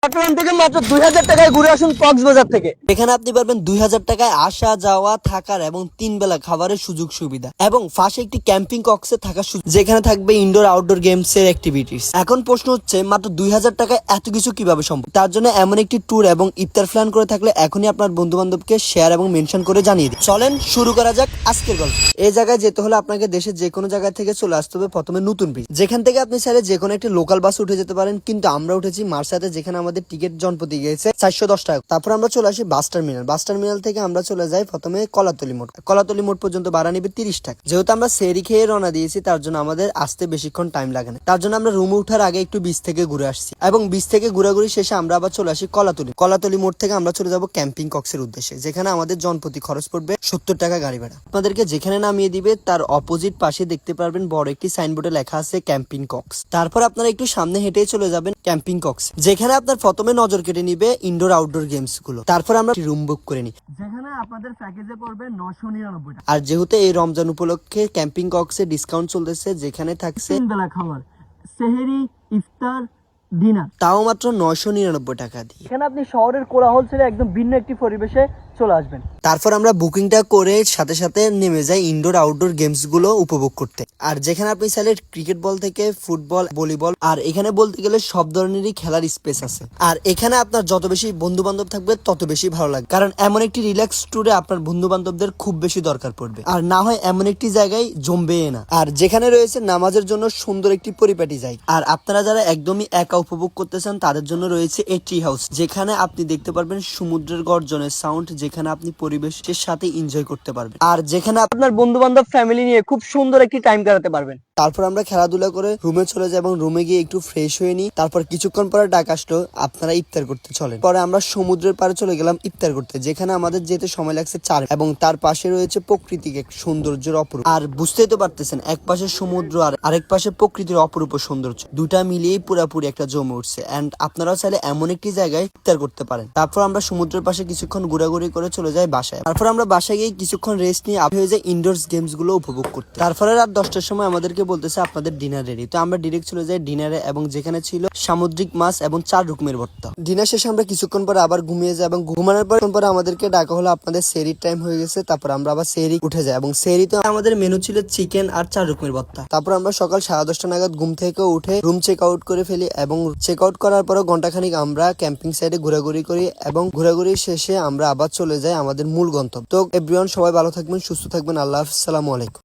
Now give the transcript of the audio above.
চট্টগ্রাম থেকে মাত্র 2000 টাকায় ঘুরে আসুন কক্সবাজার থেকে। এখানে আপনি পারবেন 2000 টাকায় আসা যাওয়া থাকার এবং 3 বেলা খাবারের সুযোগ সুবিধা এবং পাশে একটি ক্যাম্পিং কক্সে থাকার সুযোগ, যেখানে থাকবে ইনডোর আউটডোর গেমস এর অ্যাক্টিভিটিস। এখন প্রশ্ন হচ্ছে মাত্র 2000 টাকায় এত কিছু কিভাবে সম্ভব? তার জন্য এমন একটি ট্যুর এবং ইফতার প্ল্যান করে থাকলে এখনই আপনার বন্ধু বান্ধবকে শেয়ার এবং মেনশন করে জানিয়ে দিন। চলেন শুরু করা যাক আজকের গল্প। এই জায়গায় যেতে হলে আপনাকে দেশের যে কোনো জায়গা থেকে চলে আসতে হবে প্রথমে নতুন ব্রিজ, যেখান থেকে আপনি চাইলে যে কোনো একটি লোকাল বাস উঠে যেতে পারেন, কিন্তু আমরা উঠেছি মার্সাতে, যেখানে আমাদের টিকিট জনপ্রতি গিয়েছে 410 টাকা। তারপর আমরা চলে আসি বাস টার্মিনাল থেকে আমরা চলে যাই প্রথমে কলাতলি মোড় পর্যন্ত ভাড়া নিবে 30 টাকা। যেহেতু আমরা সেরি খেয়ে রওনা দিয়েছি, তার জন্য আমাদের আসতে বেশিক্ষণ টাইম লাগে না। তার জন্য আমরা রুমে উঠার আগে একটু বিচ থেকে ঘুরে আসছি এবং বিচ থেকে ঘোরাঘুরি শেষে আমরা আবার চলে আসি কলাতলি মোড় থেকে আমরা চলে যাব ক্যাম্পিং কক্সের উদ্দেশ্যে, যেখানে আমাদের জনপ্রতি খরচ পড়বে 70 টাকা গাড়ি ভাড়া। আপনাদেরকে যেখানে নামিয়ে দিবে তার অপোজিট পাশে দেখতে পারবেন বড় একটি সাইনবোর্ডে লেখা আছে ক্যাম্পিং কক্স। তারপর আপনারা একটু সামনে হেঁটে চলে যাবেন ক্যাম্পিং কক্স, যেখানে আপনার প্রথমে নজর কেটে নিবে ইনডোর আউটডোর গেমস গুলো। তারপর আমরা রুম বুক করে নিই, যেখানে আপনাদের প্যাকেজে পড়বে 999 টাকা। আর যেহেতু এই রমজান উপলক্ষে ক্যাম্পিং কক্সে ডিসকাউন্ট চলতেছে, যেখানে থাকছে 3 বেলা খাবার, সেহেরি, ইফতার, ডিনার, তাও মাত্র 999 টাকা দিয়ে। এখানে আপনি শহরের কোলাহল ছেড়ে একদম ভিন্ন একটি পরিবেশে চলে আসবেন। তারপর আমরা বুকিংটা করে সাথে সাথে নেমে যাই ইনডোর আউটডোর গেমস গুলো উপভোগ করতে। আর যেখানে আপনি চাইলে ক্রিকেট বল থেকে ফুটবল, ভলিবল, আর এখানে বলতে গেলে সব ধরনেরই খেলার স্পেস আছে। আর এখানে আপনার যত বেশি বন্ধু বান্ধব থাকবে তত বেশি ভালো লাগবে, কারণ এমন একটি রিল্যাক্স ট্যুরে আপনার বন্ধু বান্ধবদের খুব বেশি দরকার পড়বে, আর না হয় এমন একটি জায়গায় জমবে না। আর যেখানে রয়েছে নামাজের জন্য সুন্দর একটি পরিপাটি জায়গা। আর আপনারা যারা একদমই একা উপভোগ করতে চান তাদের জন্য রয়েছে এ ট্রি হাউস, যেখানে আপনি দেখতে পারবেন সমুদ্রের গর্জনের সাউন্ড, যেখানে আপনি পরিবেশের সাথে এনজয় করতে পারবেন, আর যেখানে আপনার বন্ধু বান্ধব ফ্যামিলি নিয়ে খুব সুন্দর একটি টাইম কাটাতে পারবেন। তারপর আমরা খেলাধুলা করে রুমে চলে যাই এবং রুমে গিয়ে একটু ফ্রেশ হয়ে নিই। তারপর কিছুক্ষণ পরে ডাক আসলো আপনারা ইফতার করতে চলেন। পরে আমরা সমুদ্রের পাড়ে চলে গেলাম ইফতার করতে, যেখানে আমাদের যেতে সময় লাগছে 4, এবং তার পাশে রয়েছে প্রকৃতিক এক সৌন্দর্যের অপরূপ। আর বুঝতেই তো পারতেছেন, এক পাশে সমুদ্র আর আরেক পাশে প্রকৃতির অপরূপ সৌন্দর্য, দুটা মিলিয়েই পুরাপুরি একটা জমে উঠছে। এন্ড আপনারাও চাইলে এমন একটি জায়গায় ইফতার করতে পারেন। তারপর আমরা সমুদ্রের পাশে কিছুক্ষণ ঘোরাঘুরি করে চলে যাই বাসায়। তারপর আমরা বাসায় গিয়ে কিছুক্ষণ রেস্ট নিয়ে হয়ে যায় ইনডোরস গেমস গুলো উপভোগ করতে। তারপরে রাত 10টার সময় আমাদেরকে বলতেছে আপনাদের ডিনার রেডি। তো আমরা ডিরেক্ট চলে যাই ডিনারে, এবং যেখানে ছিল সামুদ্রিক মাছ এবং 4 রকমের ভর্তা। ডিনার শেষে আমরা কিছুক্ষণ পরে আবার ঘুমিয়ে যাই, এবং ঘুমানোর পরে আমাদেরকে ডাকা হলো আপনাদের সেহরির টাইম হয়ে গেছে। তারপর আমরা আবার সেহরি উঠে যাই, এবং সেহরিতে আমাদের মেনু ছিল চিকেন আর 4 রকমের ভর্তা। তারপর আমরা সকাল 10:30 নাগাদ ঘুম থেকে উঠে রুম চেক আউট করে ফেলি, এবং চেক আউট করার পরে ঘন্টাখানিক আমরা ক্যাম্পিং সাইডে ঘোরাঘুরি করি, এবং ঘোরাঘুরি শেষে আমরা আবার চলে যাই আমাদের মূল গন্তব্য। তো এভরিওয়ান, সবাই ভালো থাকবেন, সুস্থ থাকবেন। আল্লাহ হাফেজ, আসসালামু আলাইকুম।